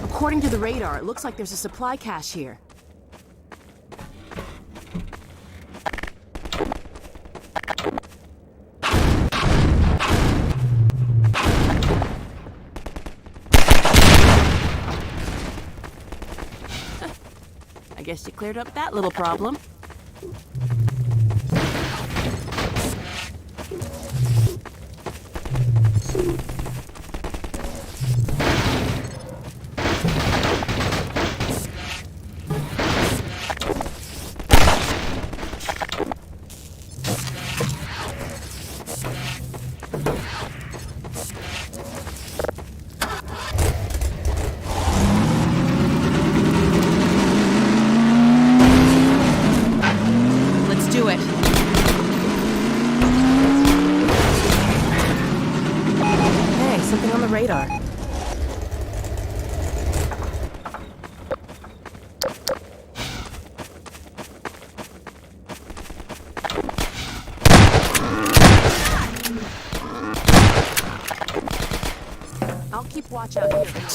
According to the radar, it looks like there's a supply cache here. I guess you cleared up that little problem. Radar. I'll keep watch out here.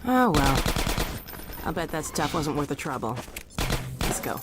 Oh well. I'll bet that stuff wasn't worth the trouble. Let's go.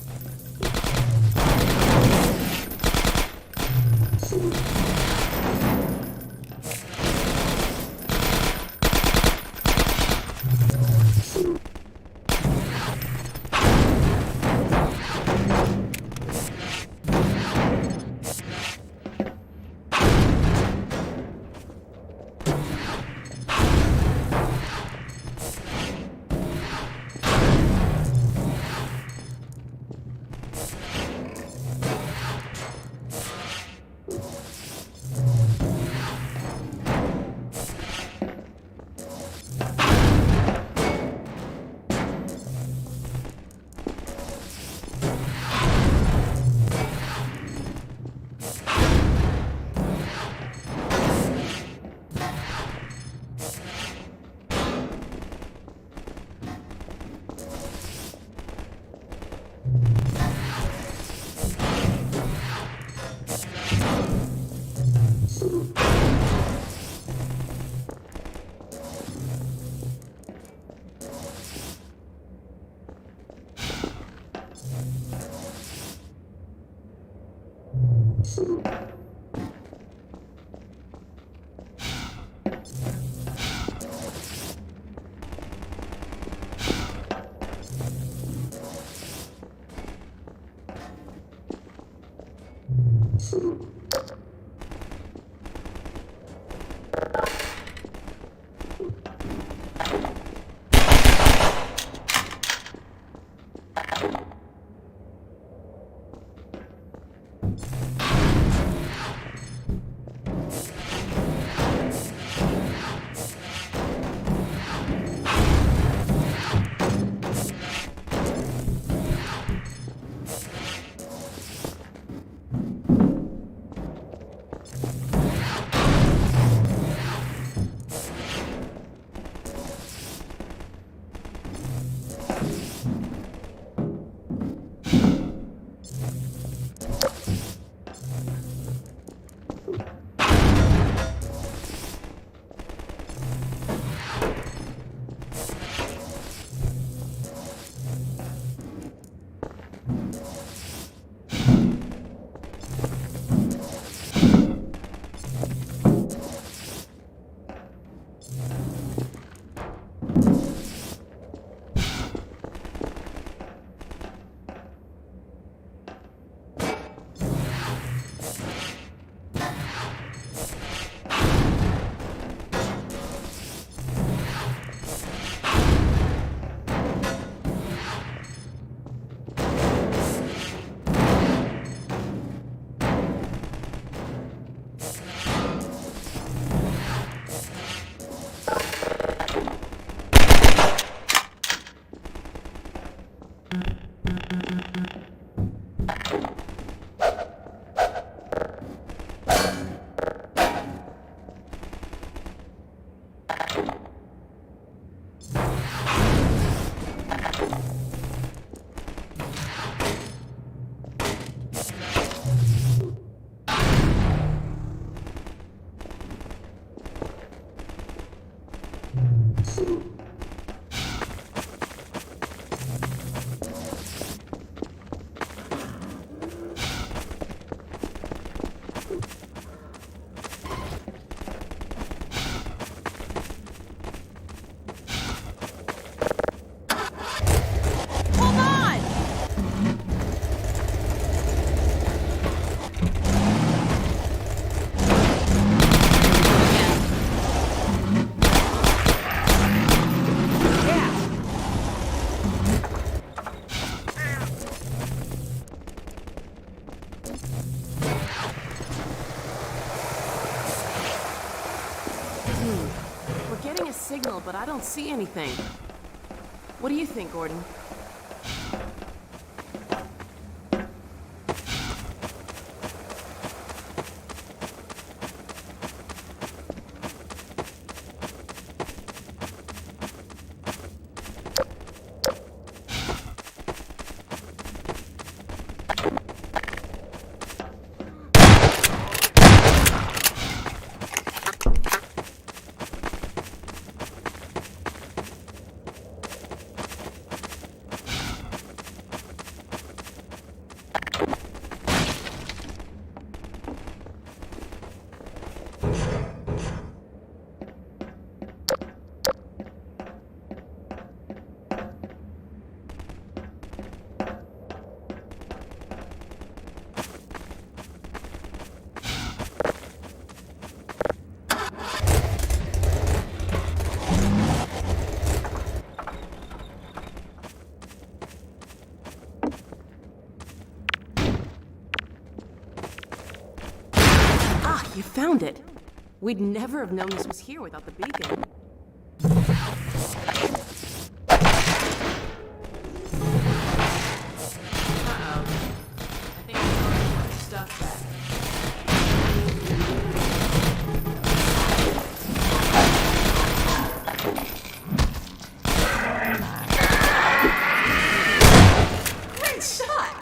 signal, but I don't see anything. What do you think, Gordon? You found it. We'd never have known this was here without the beacon. Uh-oh. I think we already got stuff back. Great shot!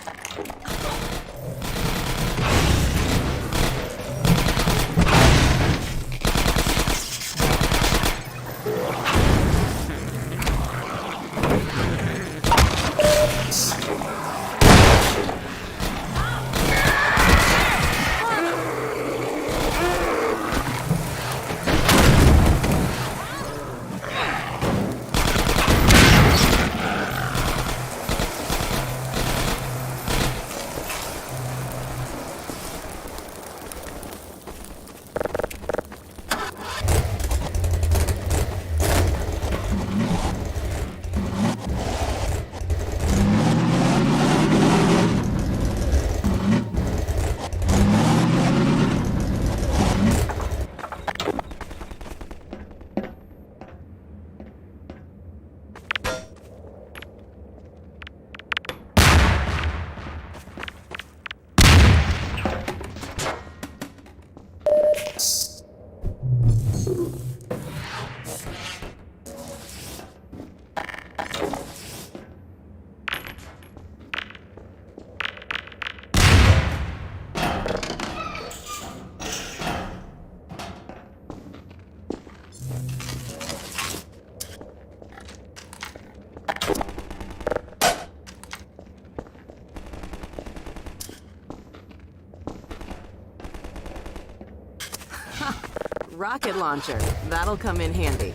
Rocket launcher. That'll come in handy.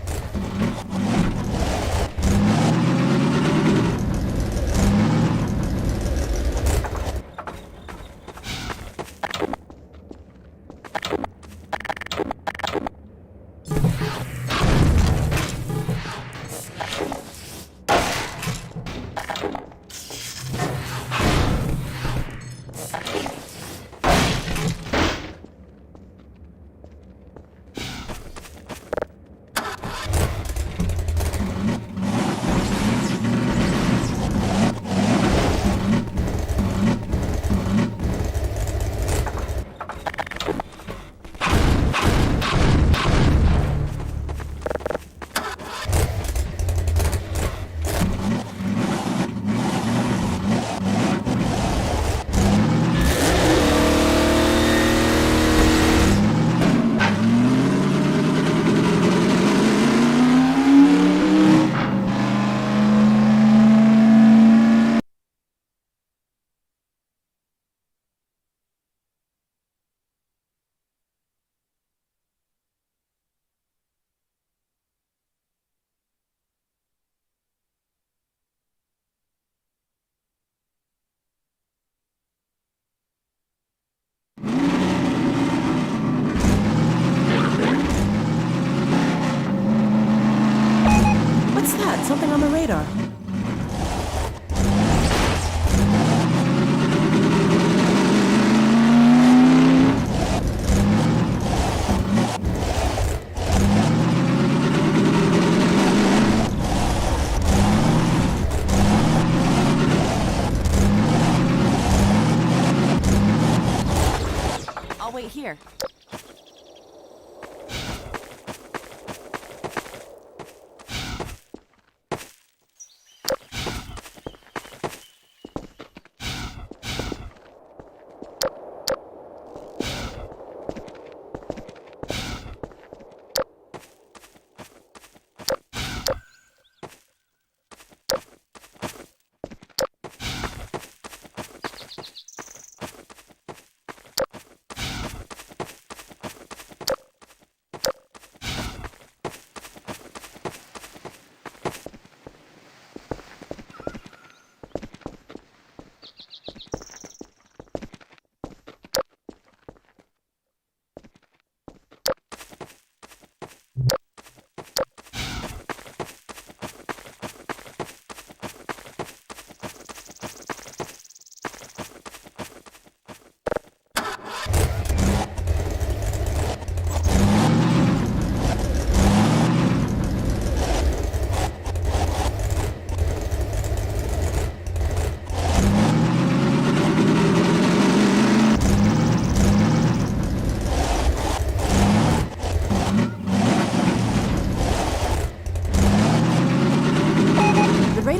Something on the radar.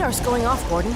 radar's going off, Gordon.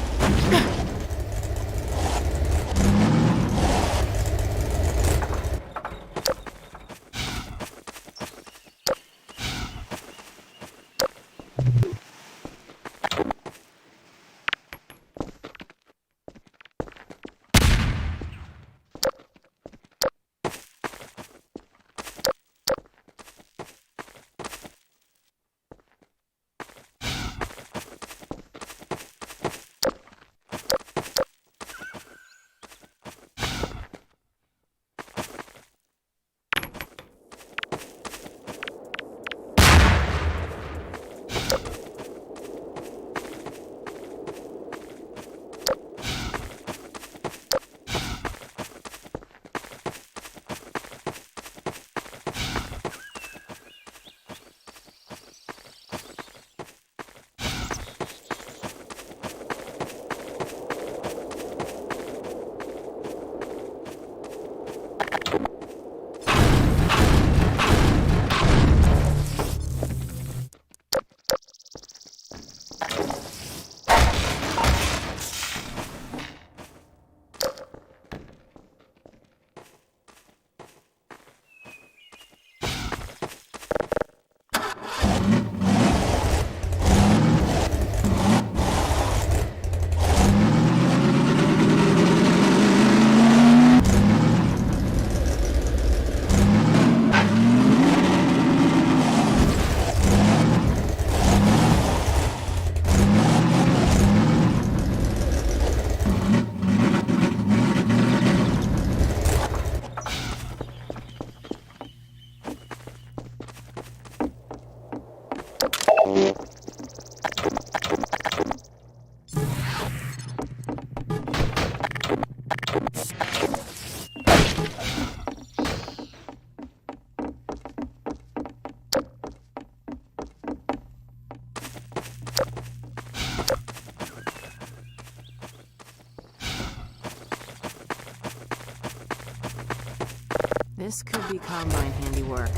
This could be Combine handiwork.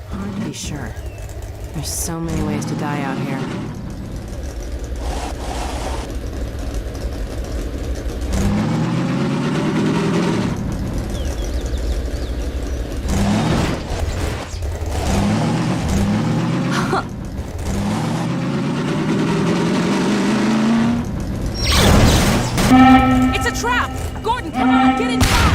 Hard to be sure. There's so many ways to die out here. It's a trap! Gordon, come on, get inside!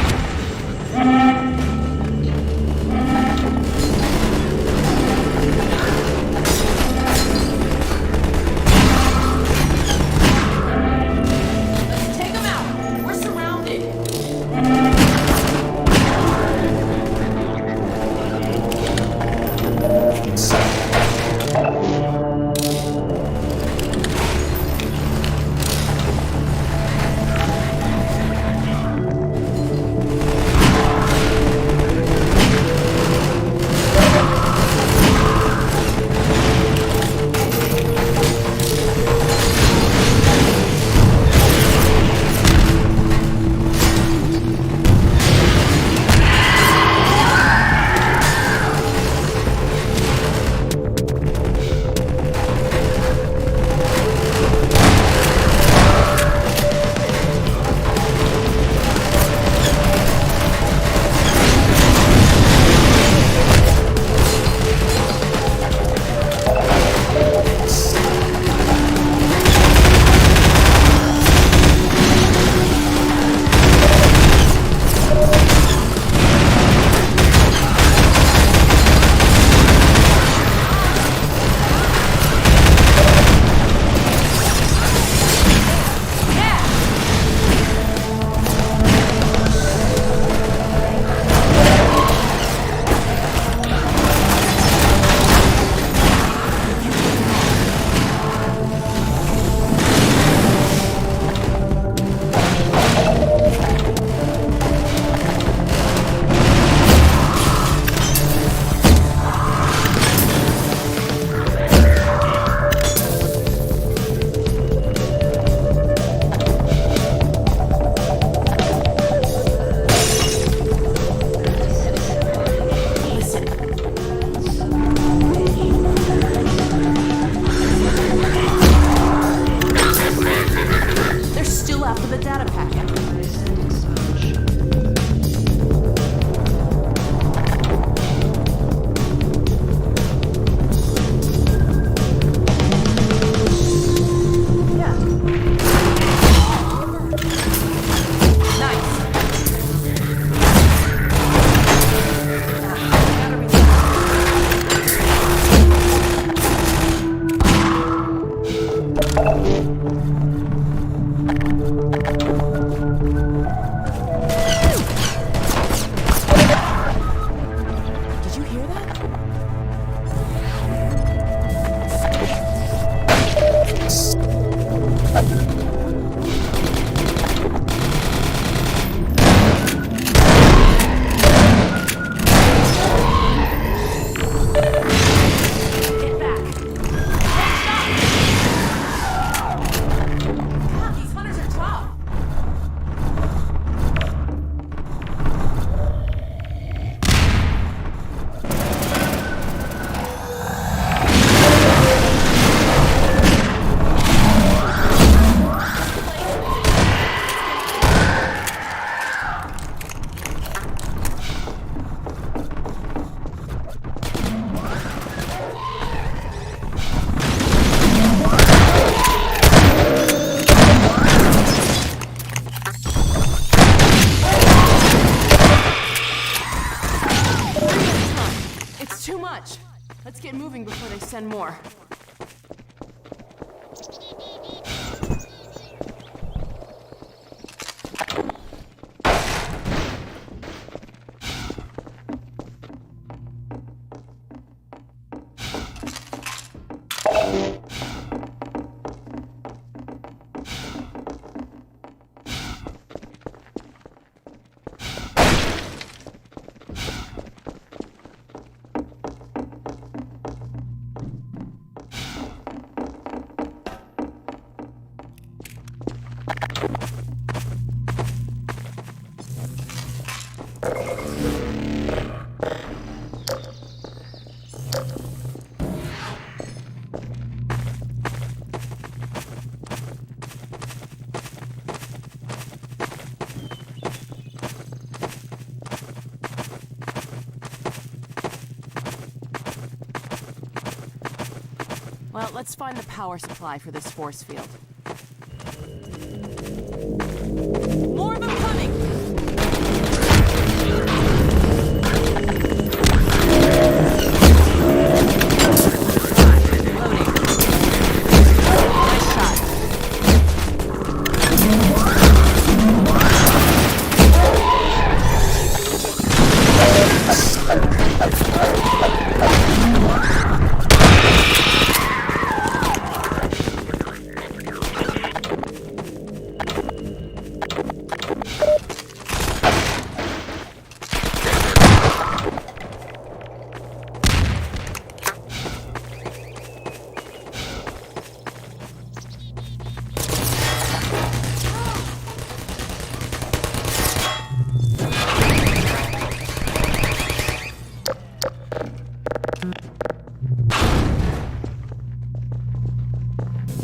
you hear that? Get back. God, these hunters are tough. It's too much. Let's get moving before they send more. Well, let's find the power supply for this force field. More of them coming! Loading. Nice shot.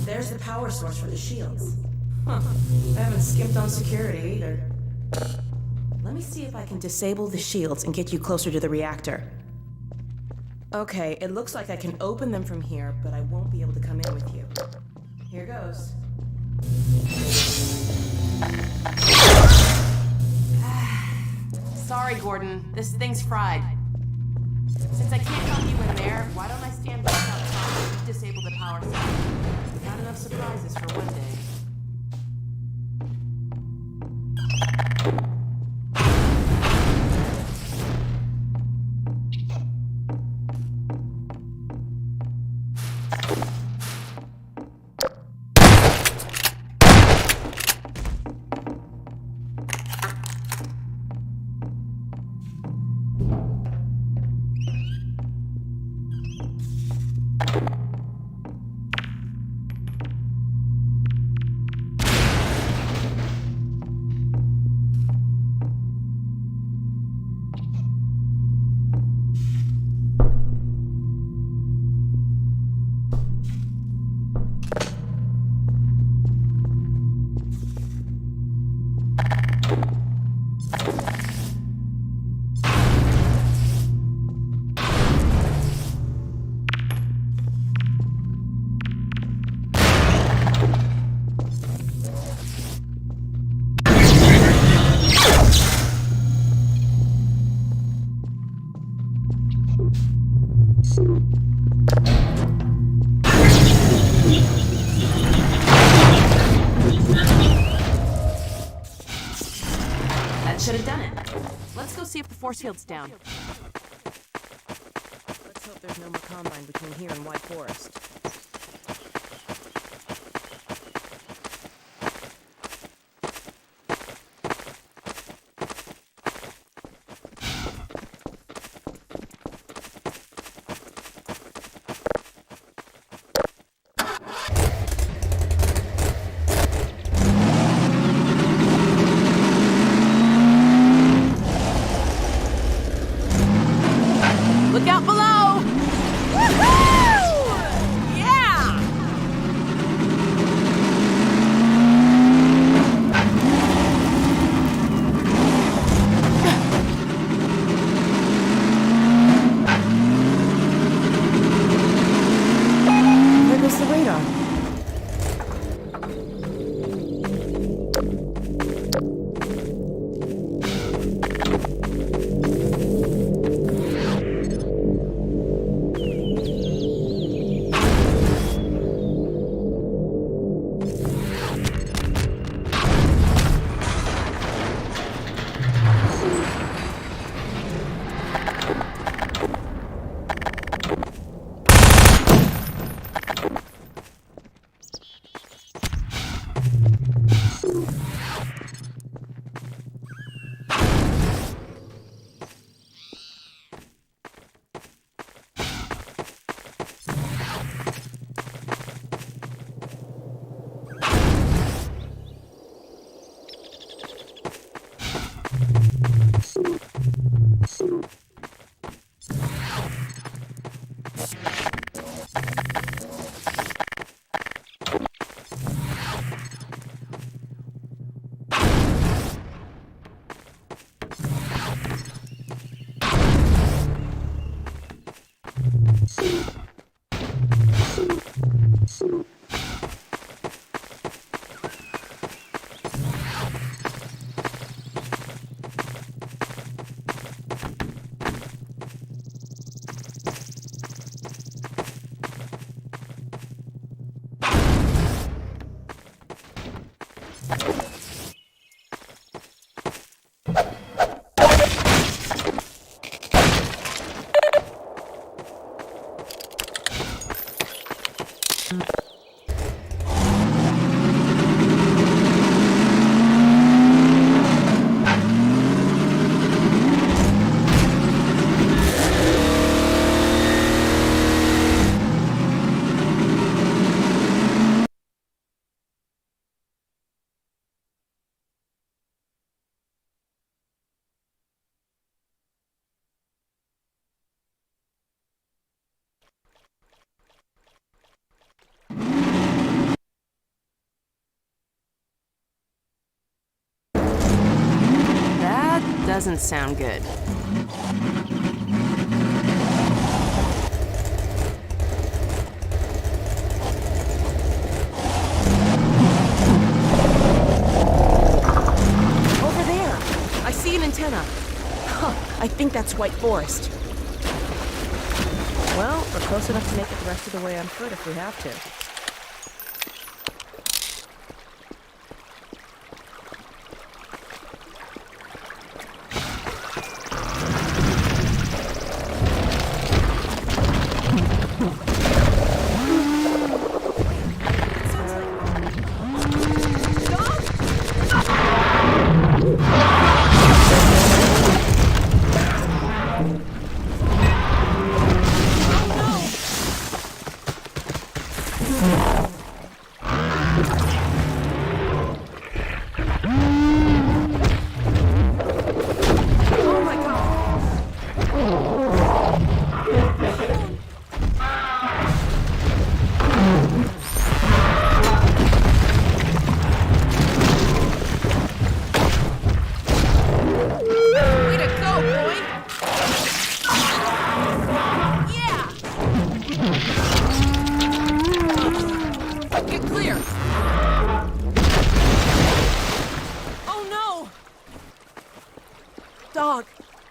There's the power source for the shields. Huh. I haven't skimped on security either. Let me see if I can disable the shields and get you closer to the reactor. Okay, it looks like I can open them from here, but I won't be able to come in with you. Here goes. Sorry, Gordon. This thing's fried. Since I can't help you in there, why don't I stand back outside and disable the power supply? Not enough surprises for one day. That should have done it. Let's go see if the force field's down. there's no more combine between here and White Forest. Look out below! Woohoo! Yeah! There goes the radar. Doesn't sound good. Over there! I see an antenna. Huh, I think that's White Forest. Well, we're close enough to make it the rest of the way on foot if we have to.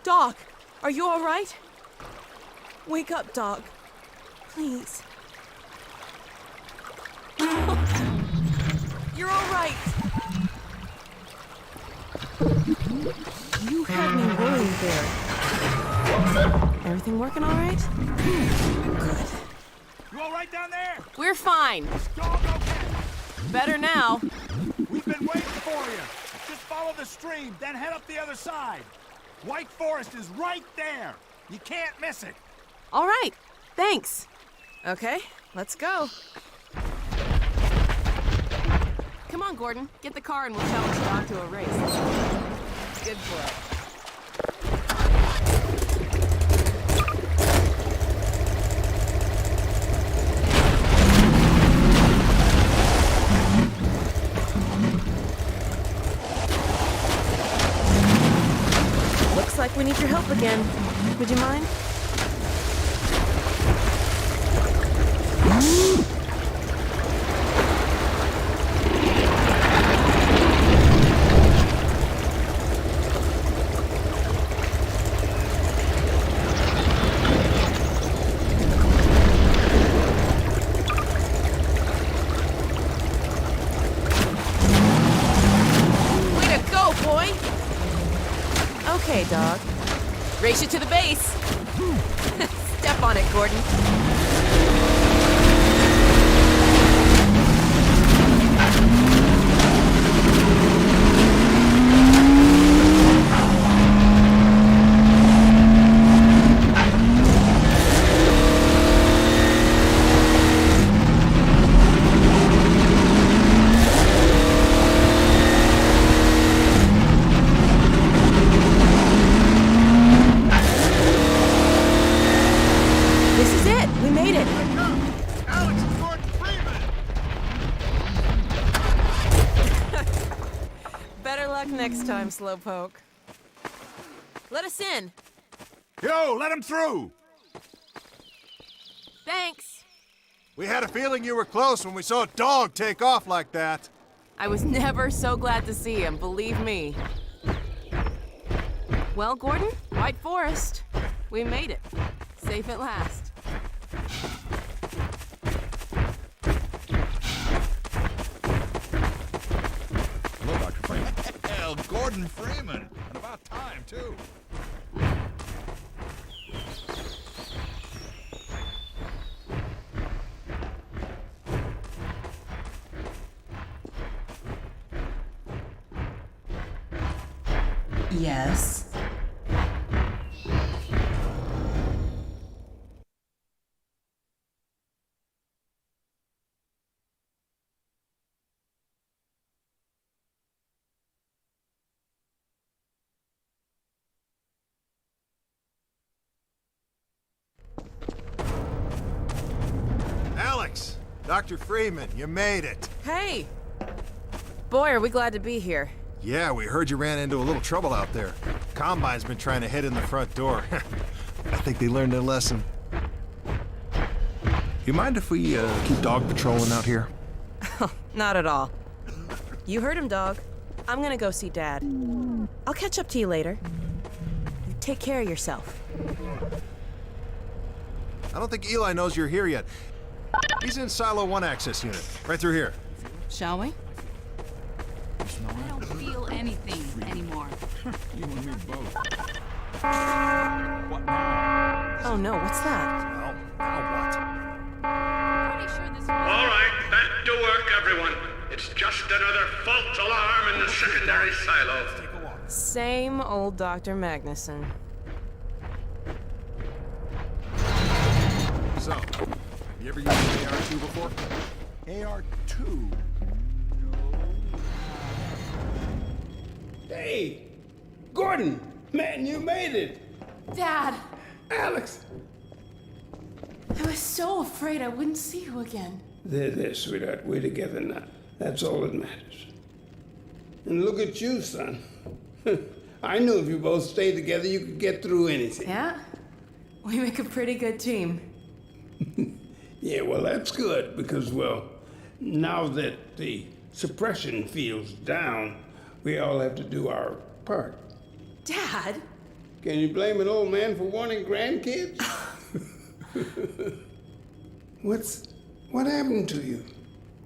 Dog, are you all right? Wake up, Dog. Please. You're all right. You had me worried there. Everything working all right? Good. You all right down there? We're fine. Dog okay? Better now. We've been waiting for you. Just follow the stream, then head up the other side. White Forest is right there. You can't miss it. All right. Thanks. Okay, let's go. Come on, Gordon. Get the car and we'll challenge Doc to a race. Good boy. Looks like we need your help again. Would you mind? Way to go, boy! Okay, dog. Race you to the base. Step on it, Gordon. This is it. We made it. Alyx and Gordon Freeman! Better luck next time, Slowpoke. Let us in. Yo, let him through! Thanks. We had a feeling you were close when we saw a dog take off like that. I was never so glad to see him, believe me. Well, Gordon, White Forest. We made it. Safe at last. Hello, Dr. Freeman. Hell, Gordon Freeman. And about time, too. Yes. Alyx, Dr. Freeman, you made it. Hey! Boy, are we glad to be here. Yeah, we heard you ran into a little trouble out there. Combine's been trying to head in the front door. I think they learned their lesson. You mind if we keep dog patrolling out here? Not at all. You heard him, dog. I'm gonna go see Dad. I'll catch up to you later. You take care of yourself. I don't think Eli knows you're here yet. He's in Silo 1 access unit, right through here. Shall we? I don't feel anything anymore. You and me both. Oh no, what's that? Well, now Pretty sure this All right, back to work, everyone. It's just another false alarm in the secondary silo. Same old Dr. Magnuson. what? So, you ever used an AR-2 before? AR-2. Hey, Gordon, man, you made it. Dad, Alyx. I was so afraid I wouldn't see you again. There, sweetheart. We're together now. That's all that matters. And look at you, son. I knew if you both stayed together, you could get through anything. Yeah? We make a pretty good team. Yeah, well, that's good because, well, now that the suppression field's down, we all have to do our part. Dad? Can you blame an old man for wanting grandkids? What happened to you?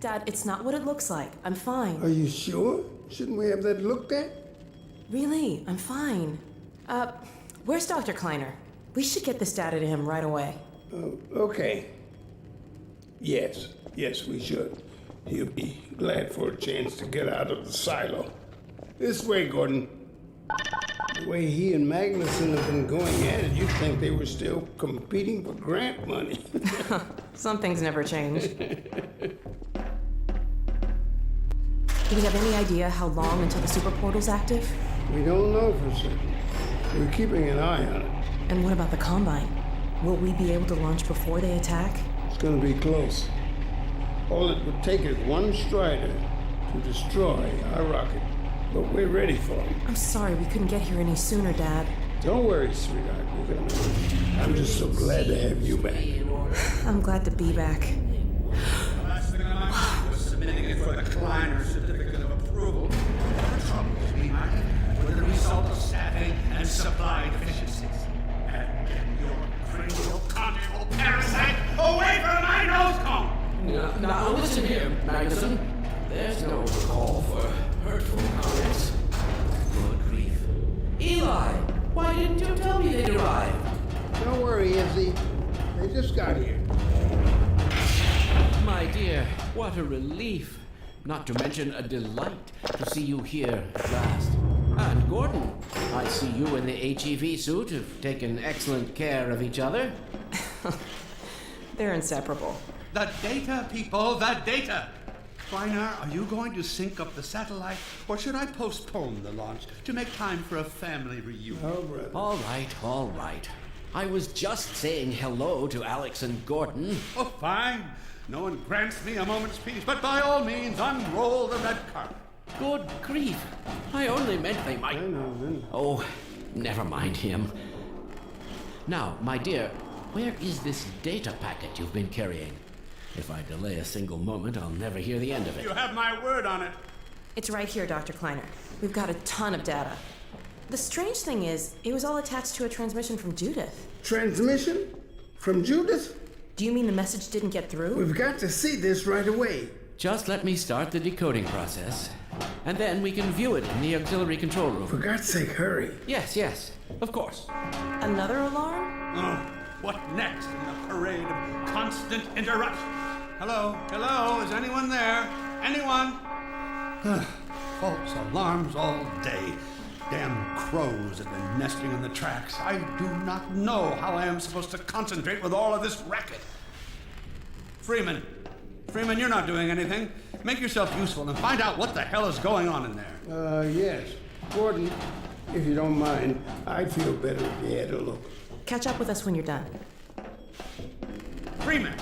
Dad, it's not what it looks like. I'm fine. Are you sure? Shouldn't we have that looked at? Really, I'm fine. Where's Dr. Kleiner? We should get this data to him right away. Okay. Yes, we should. He'll be glad for a chance to get out of the silo. This way, Gordon. The way he and Magnuson have been going at it, you'd think they were still competing for grant money. Some things never change. Do we have any idea how long until the super portal's active? We don't know for certain. We're keeping an eye on it. And what about the Combine? Will we be able to launch before they attack? It's gonna be close. All it would take is one Strider to destroy our rocket. But we're ready for him. I'm sorry we couldn't get here any sooner, Dad. Don't worry, sweetheart. We're gonna make it. I'm just so glad to have you back. I'm glad to be back. The last thing on my mind was submitting it for the Kleiner certificate of approval. The trouble we might have had were the result of staffing and supply deficiencies. And your cranial control parasite away from my nose cone! Now listen here, Magnuson. There's no call for hurtful comments. Good grief. Eli, why didn't you tell me they'd arrived? Don't worry, Izzy. They just got here. My dear, what a relief. Not to mention a delight to see you here at last. And Gordon, I see you in the HEV suit have taken excellent care of each other. They're inseparable. The data, people, the data! Kleiner, are you going to sync up the satellite, or should I postpone the launch to make time for a family reunion? Oh, brother. All right. I was just saying hello to Alyx and Gordon. Oh, fine. No one grants me a moment's peace, but by all means, unroll the red carpet. Good grief. I only meant they might... I know. Oh, never mind him. Now, my dear, where is this data packet you've been carrying? If I delay a single moment, I'll never hear the end of it. You have my word on it. It's right here, Dr. Kleiner. We've got a ton of data. The strange thing is, it was all attached to a transmission from Judith. Transmission? From Judith? Do you mean the message didn't get through? We've got to see this right away. Just let me start the decoding process, and then we can view it in the auxiliary control room. For God's sake, hurry. Yes, of course. Another alarm? Oh, what next in the parade of constant interruptions? Hello, is anyone there? Anyone? False alarms all day. Damn crows have been nesting in the tracks. I do not know how I am supposed to concentrate with all of this racket. Freeman, you're not doing anything. Make yourself useful and find out what the hell is going on in there. Yes. Gordon, if you don't mind, I'd feel better if you had a look. Catch up with us when you're done. Freeman!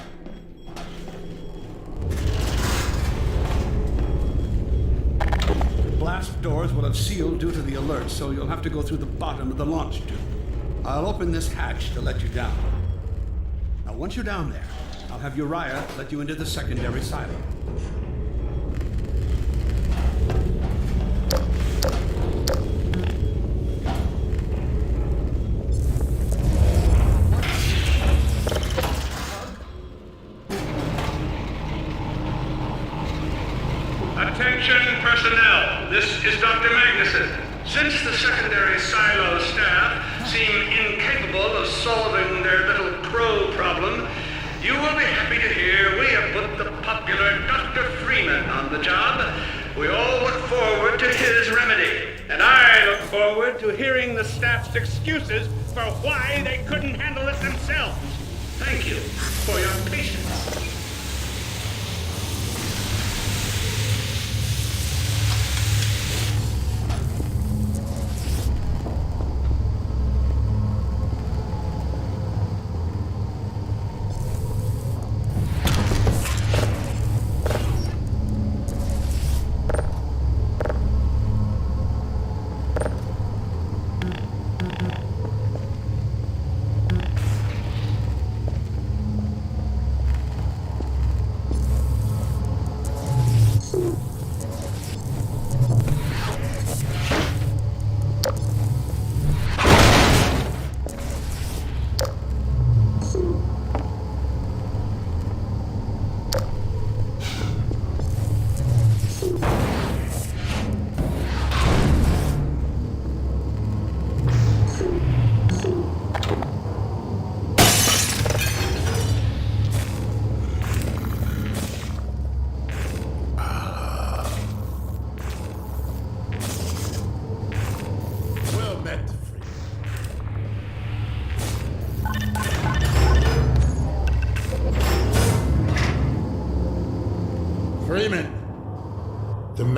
Blast doors will have sealed due to the alert, so you'll have to go through the bottom of the launch tube. I'll open this hatch to let you down. Now, once you're down there, I'll have Uriah let you into the secondary silo. Attention personnel, this is Dr. Magnuson. Since the secondary silo staff seem incapable of solving their little crow problem, you will be happy to hear we have put the popular Dr. Freeman on the job. We all look forward to his remedy, and I look forward to hearing the staff's excuses for why they couldn't handle it themselves. Thank you for your patience.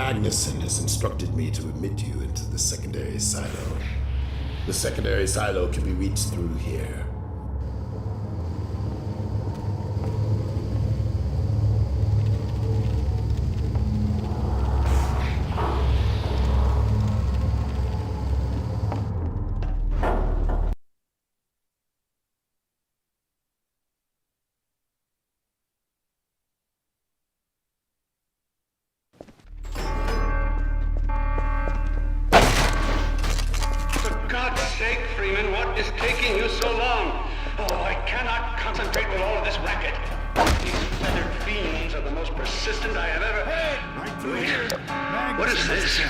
Magnuson has instructed me to admit you into the secondary silo. The secondary silo can be reached through here. For God's sake, Freeman, what is taking you so long? Oh, I cannot concentrate with all of this racket. These feathered fiends are the most persistent I have ever... Hey, right through here. What is this?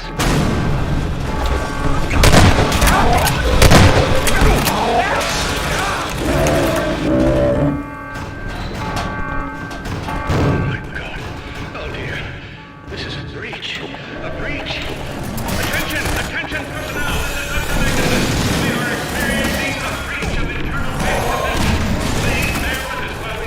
Oh my God. Oh dear. This is a breach. A breach. Attention! Attention, personnel! We are experiencing a breach of internal base defenses. Please bear with us while we...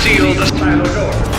seal the silo door.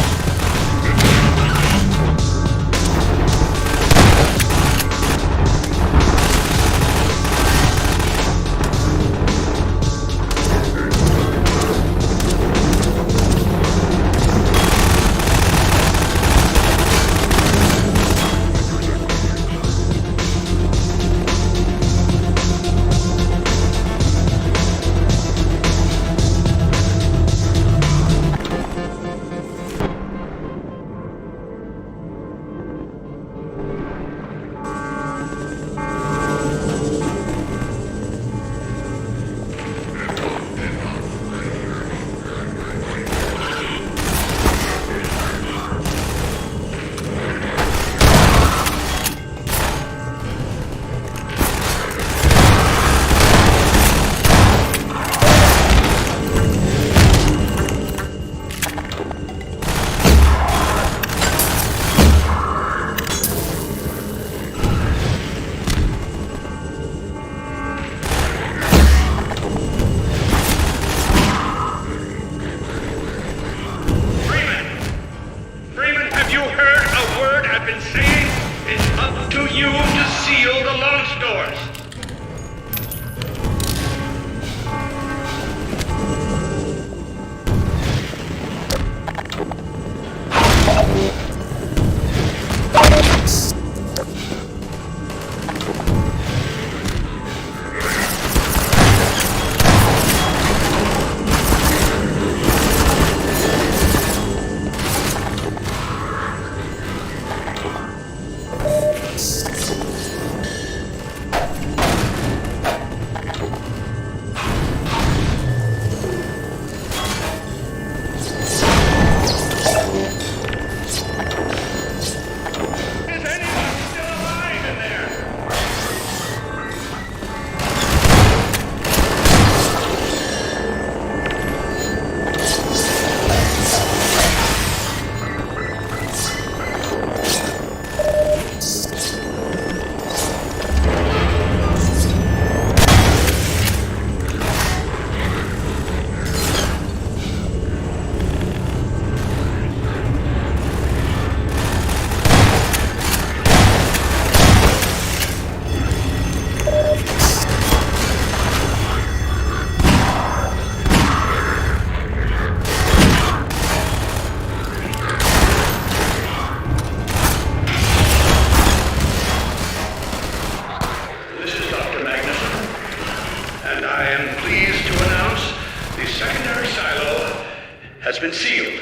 Has been sealed.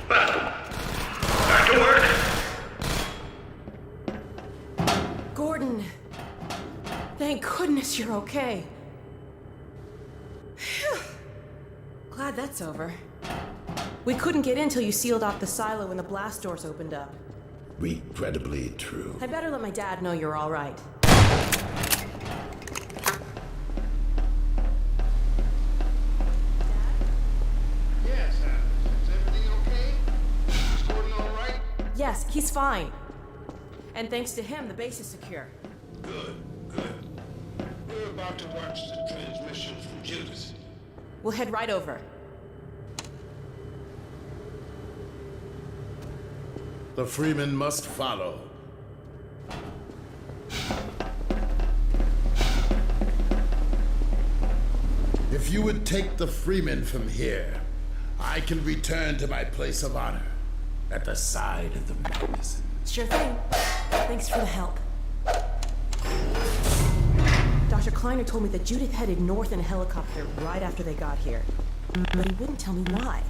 Well, back to work. Gordon. Thank goodness you're okay. Phew. Glad that's over. We couldn't get in till you sealed off the silo when the blast doors opened up. Regrettably true. I better let my dad know you're all right. Yes, he's fine. And thanks to him, the base is secure. Good, good. We're about to watch the transmission from Judas. We'll head right over. The Freeman must follow. If you would take the Freeman from here, I can return to my place of honor at the side of the Magnuson. Sure thing. Thanks for the help. Dr. Kleiner told me that Judith headed north in a helicopter right after they got here. But he wouldn't tell me why.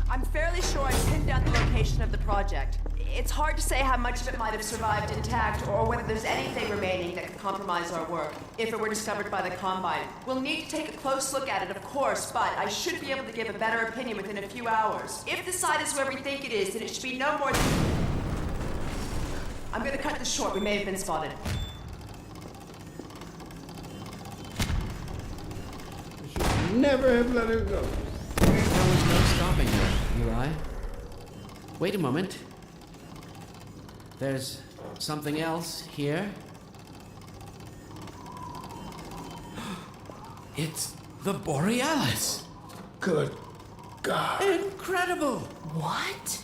I'm fairly sure I pinned down the location of the project. It's hard to say how much of it might have survived intact or whether there's anything remaining that could compromise our work if it were discovered by the Combine. We'll need to take a close look at it, of course, but I should be able to give a better opinion within a few hours. If the site is where we think it is, then it should be no more than... I'm gonna cut this short. We may have been spotted. You should never have let her go. There was no stopping her, Eli. Wait a moment. There's something else here. It's the Borealis. Good God. Incredible! What?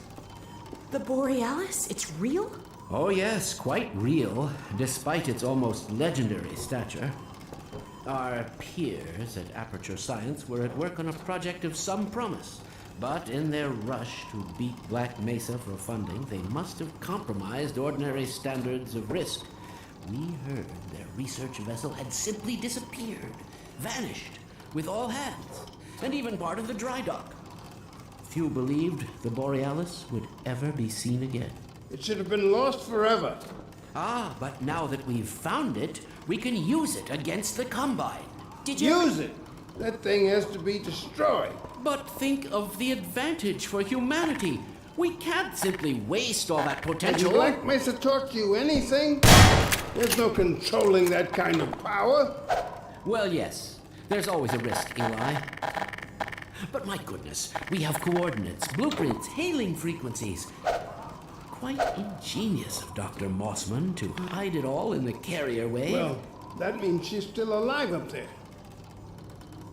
The Borealis? It's real? Oh yes, quite real, despite its almost legendary stature. Our peers at Aperture Science were at work on a project of some promise, but in their rush to beat Black Mesa for funding, they must have compromised ordinary standards of risk. We heard their research vessel had simply disappeared, vanished, with all hands, and even part of the dry dock. Few believed the Borealis would ever be seen again. It should have been lost forever. Ah, but now that we've found it, we can use it against the Combine. Did you Use it! That thing has to be destroyed. But think of the advantage for humanity. We can't simply waste all that Has potential. Black Mesa taught you anything? There's no controlling that kind of power. Well, yes. There's always a risk, Eli. But my goodness, we have coordinates, blueprints, hailing frequencies. Quite ingenious of Dr. Mossman to hide it all in the carrier wave. Well, that means she's still alive up there.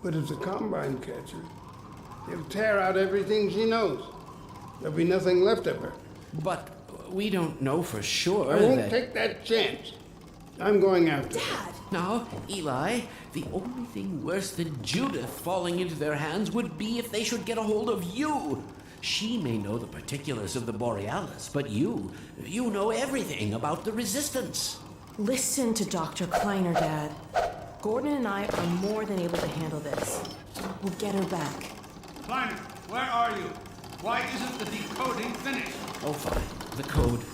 But if the Combine catch her, they'll tear out everything she knows. There'll be nothing left of her. But we don't know for sure I won't that... take that chance. I'm going after her. Dad? Now, Eli, the only thing worse than Judith falling into their hands would be if they should get a hold of you. She may know the particulars of the Borealis, but you know everything about the Resistance. Listen to Dr. Kleiner, Dad. Gordon and I are more than able to handle this. We'll get her back. Kleiner, where are you? Why isn't the decoding finished? Oh, fine. The code.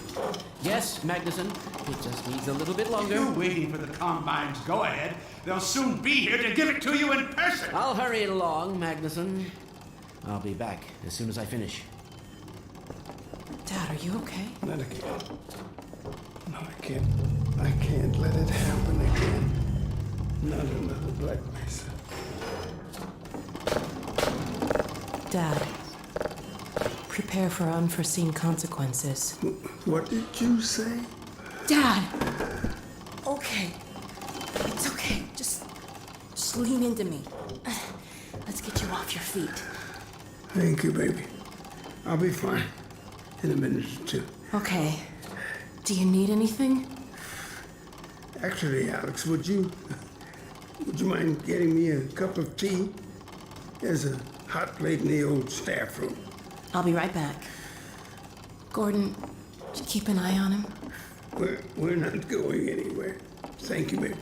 Yes, Magnuson. It just needs a little bit longer. You're waiting for the Combine's go-ahead. They'll soon be here to give it to you in person. I'll hurry it along, Magnuson. I'll be back as soon as I finish. Dad, are you okay? Not again. No, I can't. I can't let it happen again. Not another Black Mesa. Dad, prepare for unforeseen consequences. What did you say? Dad! Okay. It's okay. Just lean into me. Let's get you off your feet. Thank you, baby. I'll be fine in a minute or two. Okay. Do you need anything? Actually, Alyx, would you mind getting me a cup of tea? There's a hot plate in the old staff room. I'll be right back. Gordon, keep an eye on him. We're not going anywhere. Thank you, baby.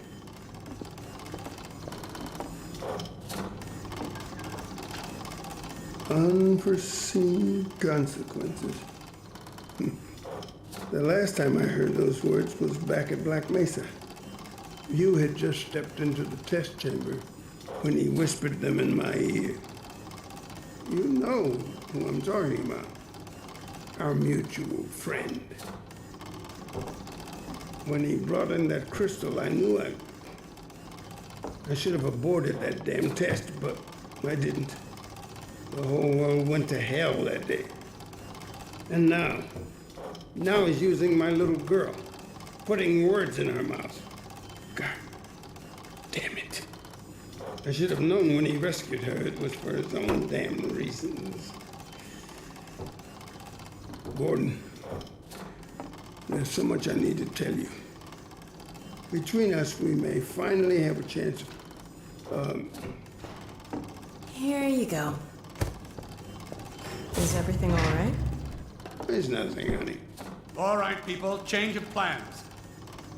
Unforeseen consequences. The last time I heard those words was back at Black Mesa. You had just stepped into the test chamber when he whispered them in my ear. You know who I'm talking about. Our mutual friend. When he brought in that crystal, I knew I should have aborted that damn test, but I didn't. The whole world went to hell that day. And now he's using my little girl, putting words in her mouth. God damn it. I should have known when he rescued her it was for his own damn reasons. Gordon, there's so much I need to tell you. Between us, we may finally have a chance of, Here you go. Is everything all right? There's nothing, honey. All right, people, change of plans.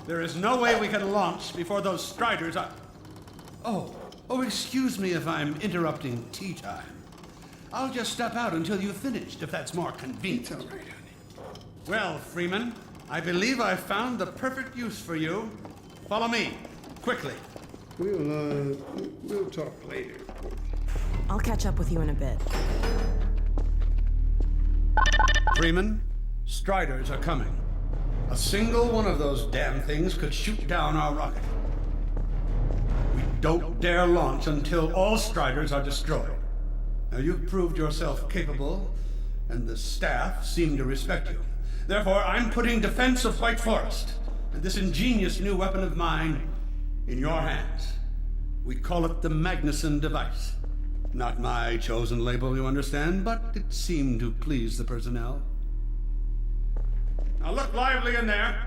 There is no way we can launch before those Striders are... Oh, excuse me if I'm interrupting tea time. I'll just step out until you've finished, if that's more convenient. It's all right, honey. Well, Freeman, I believe I've found the perfect use for you. Follow me, quickly. We'll talk later. I'll catch up with you in a bit. Freeman, Striders are coming. A single one of those damn things could shoot down our rocket. We don't dare launch until all Striders are destroyed. Now, you've proved yourself capable. and the staff seem to respect you. Therefore, I'm putting defense of White Forest and this ingenious new weapon of mine in your hands. We call it the Magnuson device. Not my chosen label, you understand, but it seemed to please the personnel. Now look lively in there.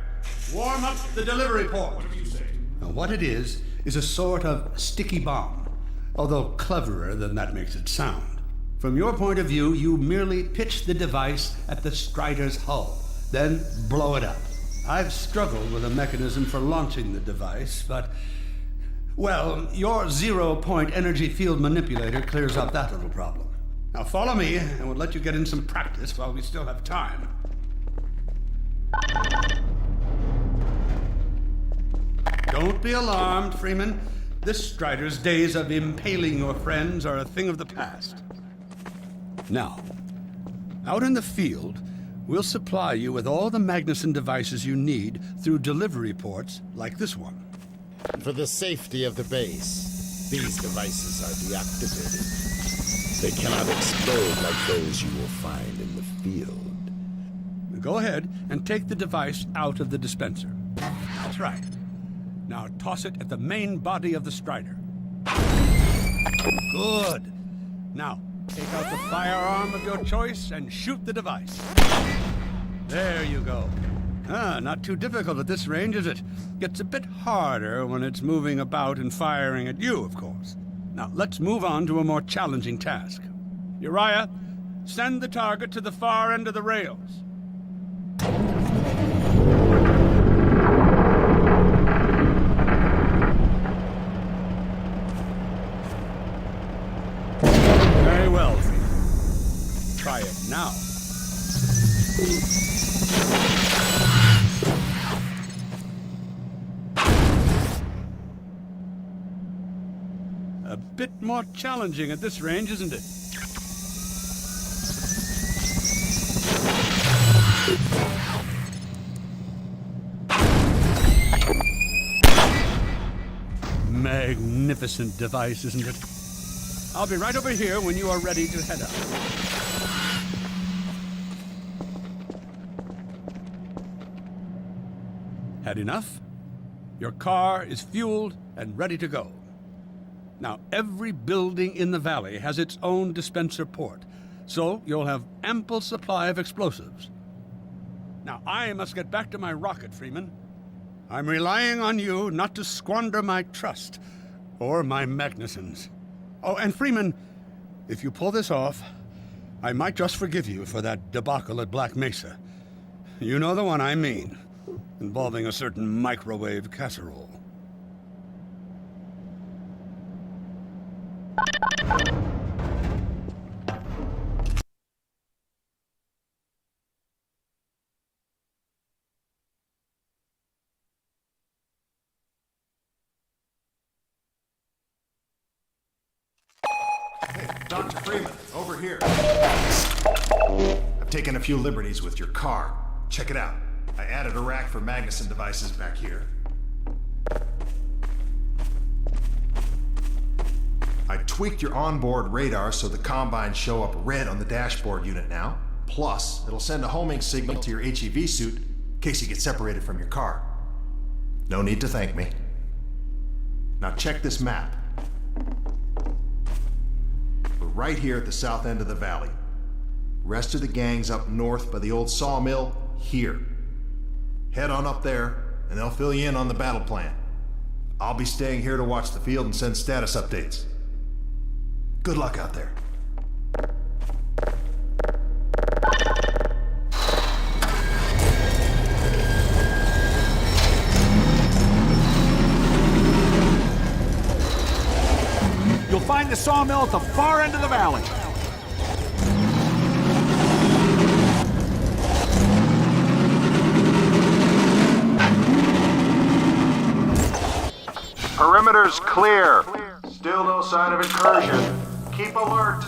Warm up the delivery port. Whatever you say. Now what it is a sort of sticky bomb, although cleverer than that makes it sound. From your point of view, you merely pitch the device at the Strider's hull, then blow it up. I've struggled with a mechanism for launching the device, but, well, your zero-point energy field manipulator clears up that little problem. Now follow me, and we'll let you get in some practice while we still have time. Don't be alarmed, Freeman. This Strider's days of impaling your friends are a thing of the past. Now, out in the field, we'll supply you with all the Magnuson devices you need through delivery ports like this one. For the safety of the base, these devices are deactivated. They cannot explode like those you will find in the field. Go ahead and take the device out of the dispenser. That's right. Now toss it at the main body of the Strider. Good. Now, take out the firearm of your choice and shoot the device. There you go. Not too difficult at this range, is it? Gets a bit harder when it's moving about and firing at you, of course. Now, let's move on to a more challenging task. Uriah, send the target to the far end of the rails. Very well. Try it now. A bit more challenging at this range, isn't it? Magnificent device, isn't it? I'll be right over here when you are ready to head out. Had enough? Your car is fueled and ready to go. Now, every building in the valley has its own dispenser port, so you'll have ample supply of explosives. Now, I must get back to my rocket, Freeman. I'm relying on you not to squander my trust, or my Magnusons. Oh, and Freeman, if you pull this off, I might just forgive you for that debacle at Black Mesa. You know the one I mean, involving a certain microwave casserole. Dr. Freeman, over here. I've taken a few liberties with your car. Check it out. I added a rack for Magnuson devices back here. I tweaked your onboard radar so the combines show up red on the dashboard unit now. Plus, it'll send a homing signal to your HEV suit in case you get separated from your car. No need to thank me. Now check this map. We're right here at the south end of the valley. Rest of the gang's up north by the old sawmill here. Head on up there, and they'll fill you in on the battle plan. I'll be staying here to watch the field and send status updates. Good luck out there. You'll find the sawmill at the far end of the valley. Perimeter's clear. Still no sign of incursion. Keep alert.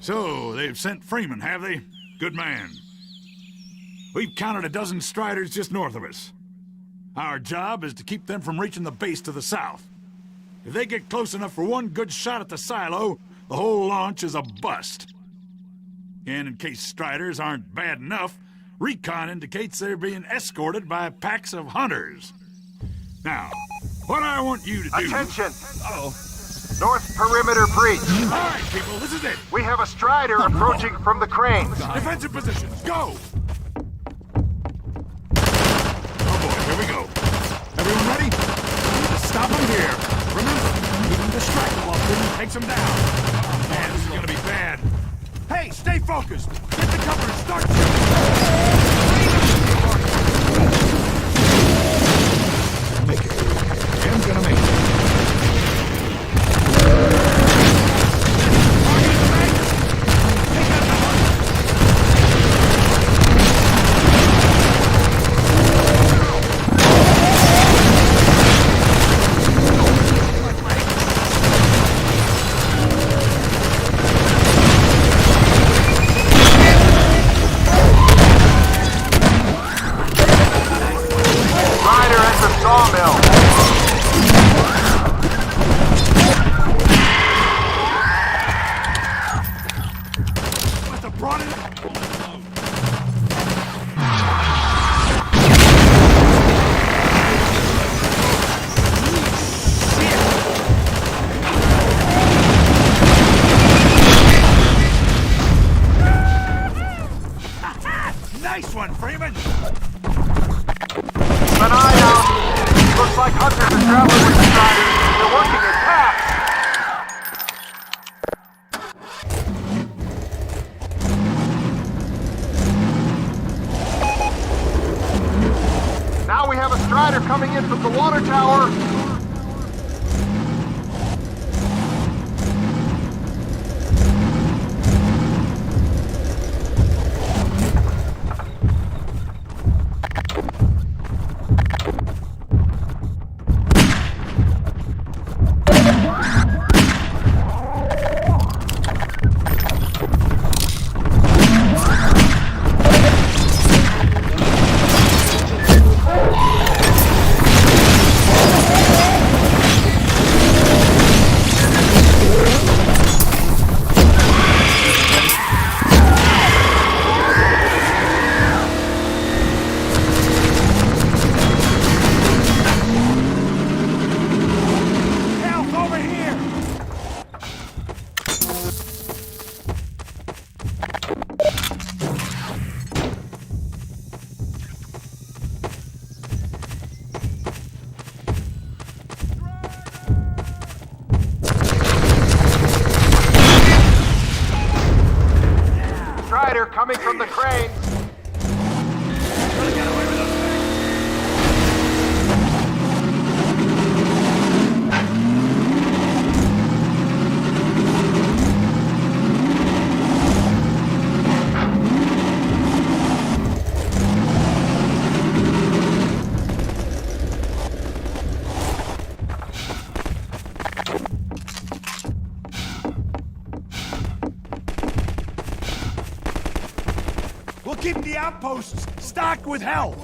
So, they've sent Freeman, have they? Good man. We've counted a dozen Striders just north of us. Our job is to keep them from reaching the base to the south. If they get close enough for one good shot at the silo, the whole launch is a bust. And in case Striders aren't bad enough, recon indicates they're being escorted by packs of hunters. Now, what I want you to do... Attention! Uh-oh. North perimeter breach. All right, people, this is it. We have a Strider approaching from the cranes. Defensive positions, go! Oh boy, here we go. Everyone ready? Stop them here. Remember, keep them distracted while Freeman takes them down. Oh man, this is gonna be bad. Hey, stay focused. Get the cover and start shooting. Make it. Jim's gonna make it. Nice one, Freeman! Keep an eye out! Looks like hunters are traveling with the Striders. They're working in packs. Now we have a Strider coming in from the water tower. Coming from the cranes. We'll keep the outposts stocked with help.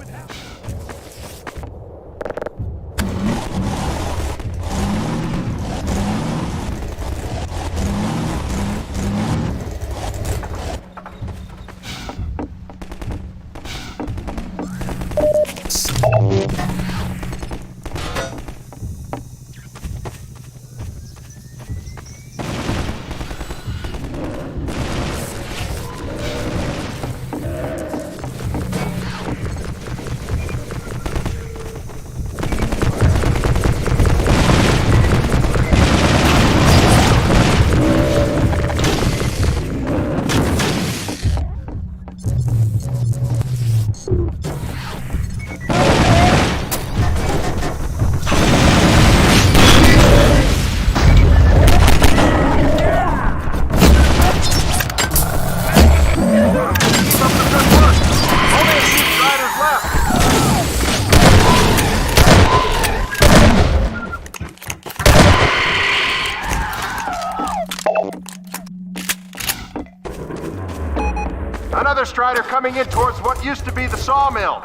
coming in towards what used to be the sawmill.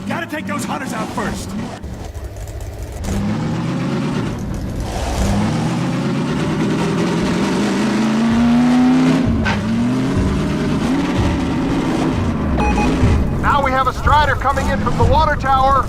Gotta take those hunters out first. Now we have a strider coming in from the water tower.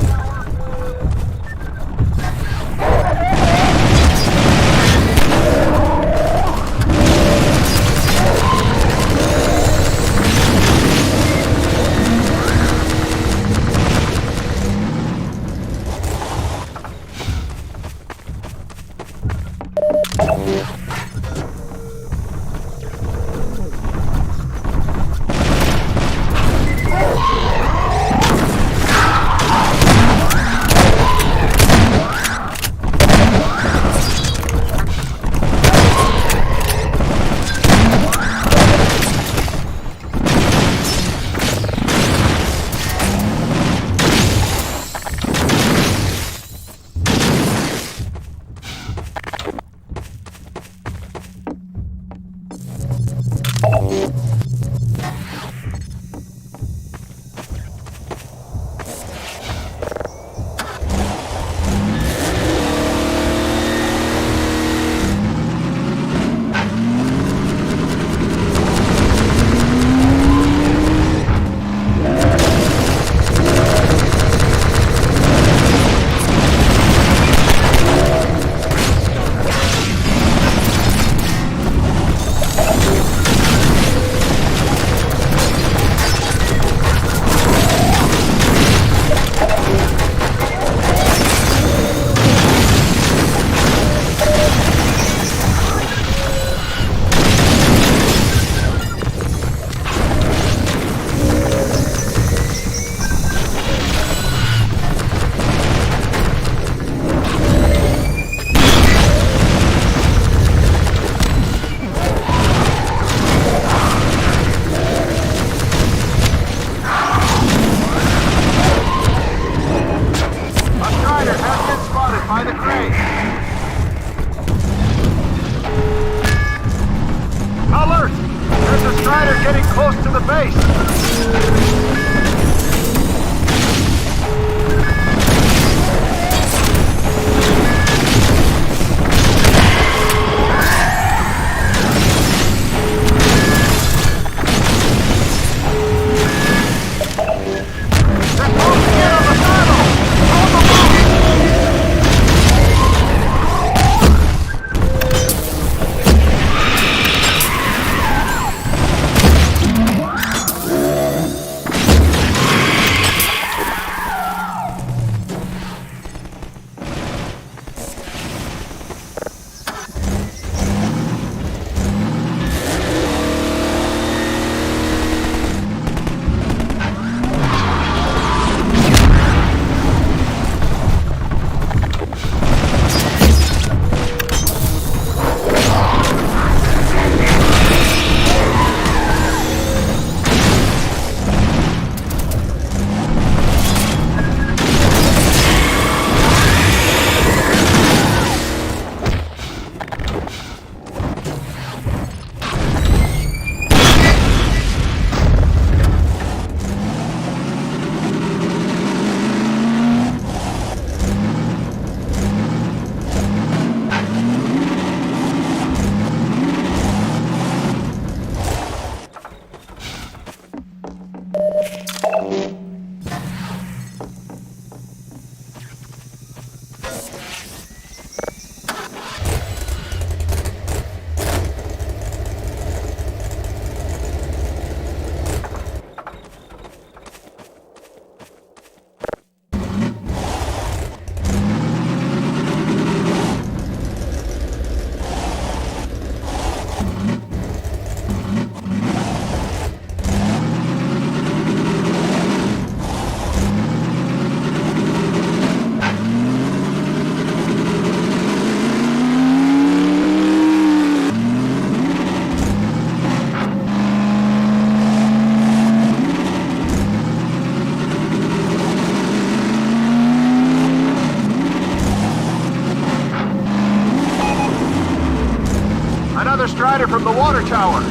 Strider from the water tower.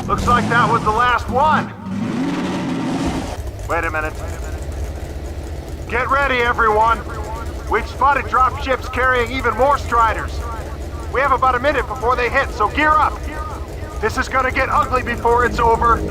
Looks like that was the last one. Wait a minute. Get ready, everyone. We've spotted drop ships carrying even more Striders. We have about a minute before they hit, so gear up. This is gonna get ugly before it's over.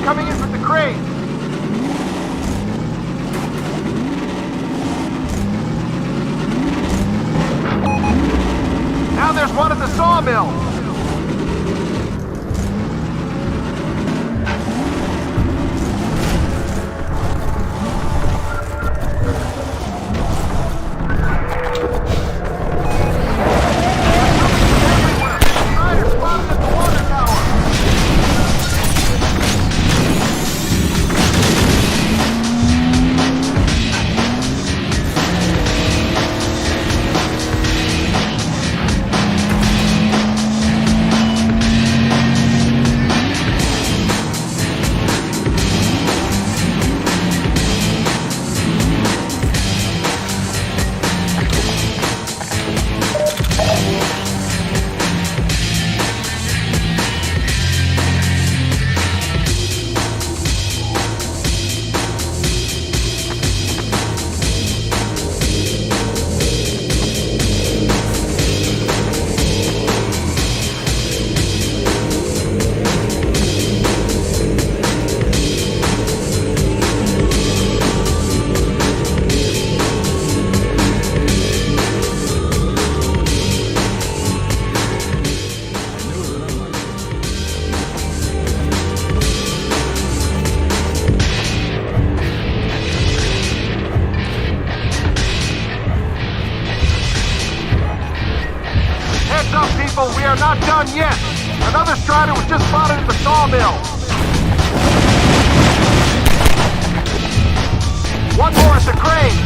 Coming in with the crane! Now there's one at the sawmill! We are not done yet. Another Strider was just spotted at the sawmill. One more at the crane.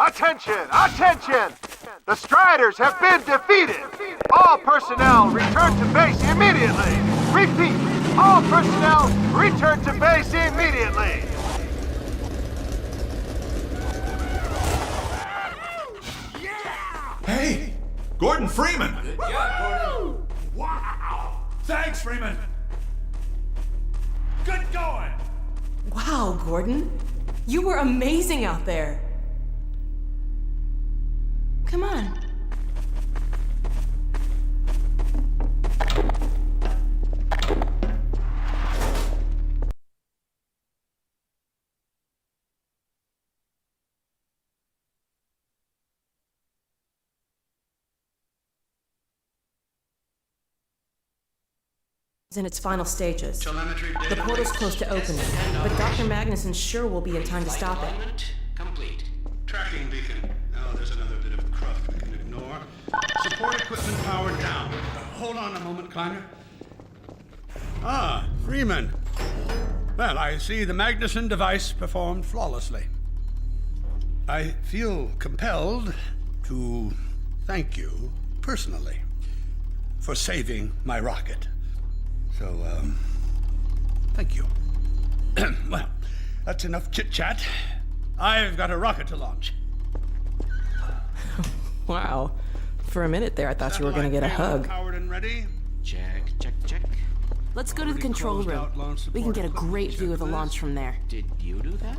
Attention! Attention! The Striders have been defeated! All personnel return to base immediately! Repeat! All personnel return to base immediately! Hey! Gordon Freeman! Good job, Gordon. Wow! Thanks, Freeman! Good going! Wow, Gordon. You were amazing out there. Come on. In its final stages. The portal's close to opening, but Dr. Magnuson sure will be in time to stop it. Complete. Tracking beacon. Oh, there's another bit of cruft we can ignore. Support equipment powered down. Hold on a moment, Kleiner. Ah, Freeman. Well, I see the Magnuson device performed flawlessly. I feel compelled to thank you personally for saving my rocket. So, thank you. Well, that's enough chit-chat. I've got a rocket to launch. Wow. For a minute there, I thought you were going to get a hug. Powered and ready. Check, check, check. Let's go to the control room. We can get a great view of the launch from there. Did you do that?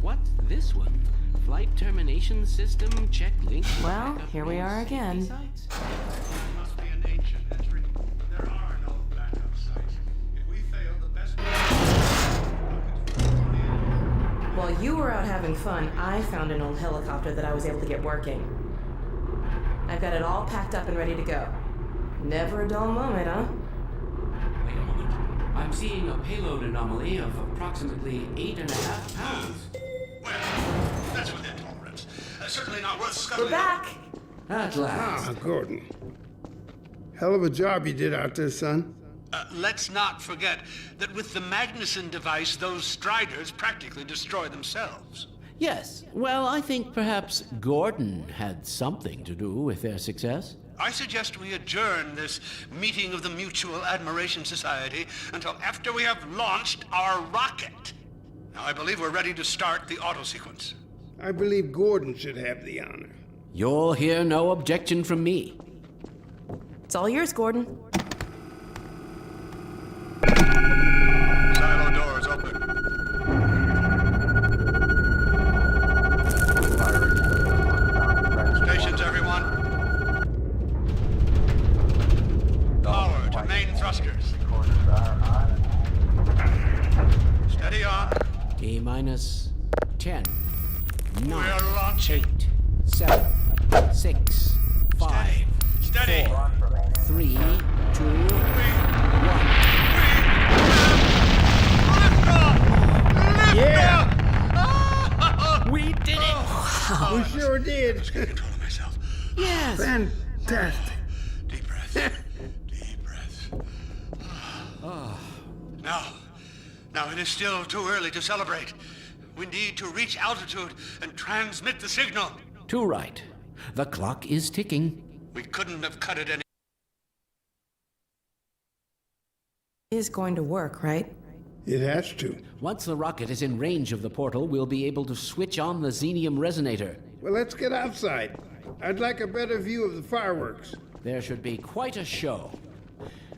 What's this one? Flight termination system, check link. Well, here we are again. Must be an ancient entry. There are no backup sites. If we fail, the best. While you were out having fun, I found an old helicopter that I was able to get working. I've got it all packed up and ready to go. Never a dull moment, huh? Wait a moment. I'm seeing a payload anomaly of approximately 8.5 pounds. Well, that's within tolerance. Certainly not worth scuttling. We're back! At last. Ah, Gordon. Hell of a job you did out there, son. Let's not forget that with the Magnuson device, those Striders practically destroy themselves. Yes. Well, I think perhaps Gordon had something to do with their success. I suggest we adjourn this meeting of the Mutual Admiration Society until after we have launched our rocket. Now, I believe we're ready to start the auto sequence. I believe Gordon should have the honor. You'll hear no objection from me. It's all yours, Gordon. Silo doors open. Stations, everyone. Power to main thrusters. Steady on. T-minus 10, 9, We're launching. 8, 7, 6, 5, Steady. 4, 3, 2, 1. Yeah! We did it! We sure did. I can't control myself. Yes! Fantastic. Deep breath. Deep breath. Now it is still too early to celebrate. We need to reach altitude and transmit the signal. Too right. The clock is ticking. We couldn't have cut it any. It is going to work, right? It has to. Once the rocket is in range of the portal, we'll be able to switch on the xenium resonator. Well, let's get outside. I'd like a better view of the fireworks. There should be quite a show.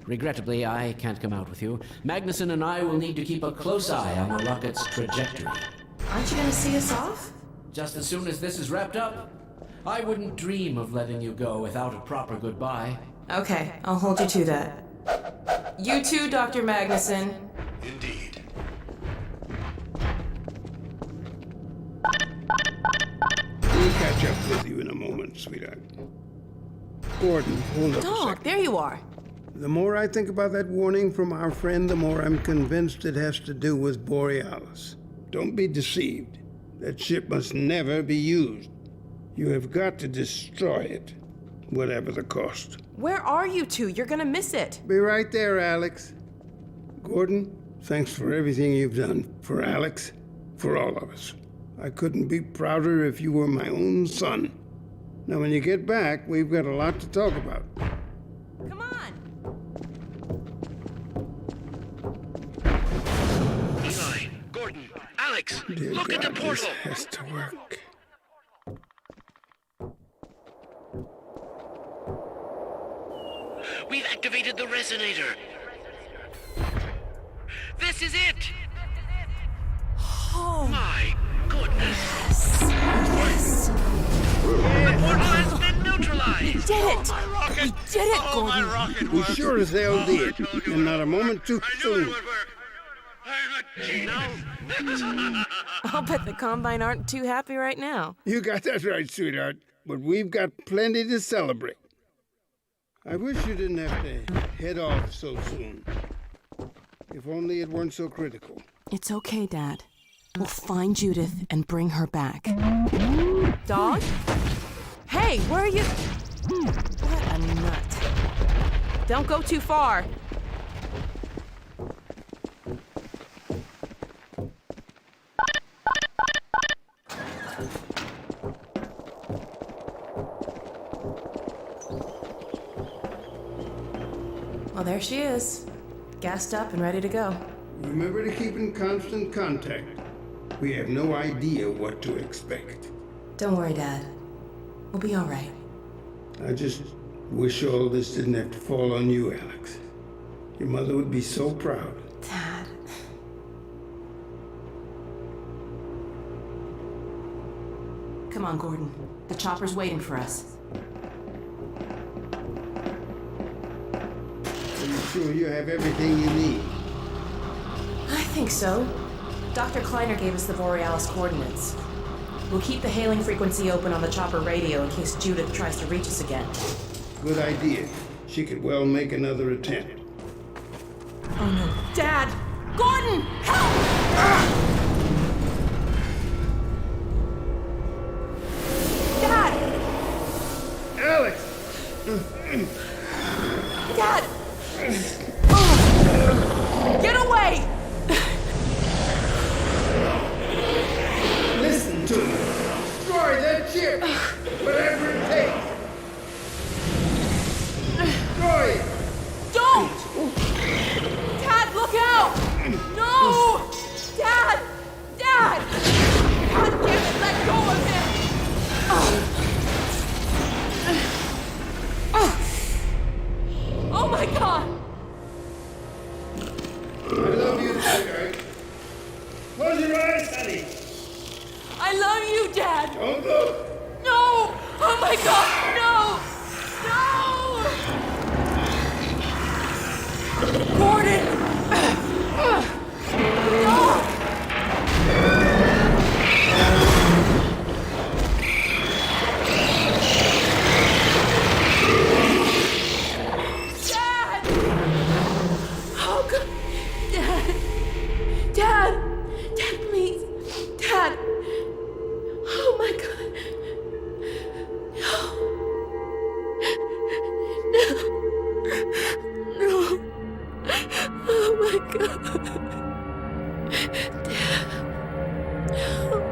Regrettably, I can't come out with you. Magnuson and I will need to keep a close eye on the rocket's trajectory. Aren't you going to see us off? Just as soon as this is wrapped up, I wouldn't dream of letting you go without a proper goodbye. Okay, I'll hold you to that. You too, Dr. Magnuson. Indeed. We'll catch up with you in a moment, sweetheart. Gordon, hold up a Dog, second. there you are. The more I think about that warning from our friend, the more I'm convinced it has to do with Borealis. Don't be deceived. That ship must never be used. You have got to destroy it, whatever the cost. Where are you two? You're gonna miss it. Be right there, Alyx. Gordon, thanks for everything you've done for Alyx, for all of us. I couldn't be prouder if you were my own son. Now, when you get back, we've got a lot to talk about. Come on! Eli, Gordon, Alyx, Dear look God, at the portal! this has to work. We've activated the resonator. This is it! Oh, My goodness! yes! The portal has been neutralized! We did it! My rocket! We did it, Oh, my Gordon! rocket We worked. sure as hell Oh, I did, told you and it not a would moment work. too I knew it soon. would work. I'm a genius. I'll bet the Combine aren't too happy right now. You got that right, sweetheart. But we've got plenty to celebrate. I wish you didn't have to head off so soon. If only it weren't so critical. It's okay, Dad. We'll find Judith and bring her back. Dog? Hey, where are you? What a nut. Don't go too far. Well, there she is. Gassed up and ready to go. Remember to keep in constant contact. We have no idea what to expect. Don't worry, Dad. We'll be all right. I just wish all this didn't have to fall on you, Alyx. Your mother would be so proud. Dad. Come on, Gordon. The chopper's waiting for us. Are you sure you have everything you need? I think so. Dr. Kleiner gave us the Borealis coordinates. We'll keep the hailing frequency open on the chopper radio in case Judith tries to reach us again. Good idea. She could well make another attempt. Oh no. Dad! Gordon! Help! Dad! Alyx! Dad! Oh. Get away! Listen to me. Destroy that ship! Whatever it takes! Destroy it! Don't! Dad, look out! No! Dad! Dad! God damn it, let go of him! Oh my God! I love you, sweetheart. Close your eyes, honey. I love you, Dad! Don't look. No! Oh my God, no! No! Gordon! No! Dad! Oh God! Dad! Dad! Dad, please! Dad! Oh my God! No! No! Oh my God! Dad! No!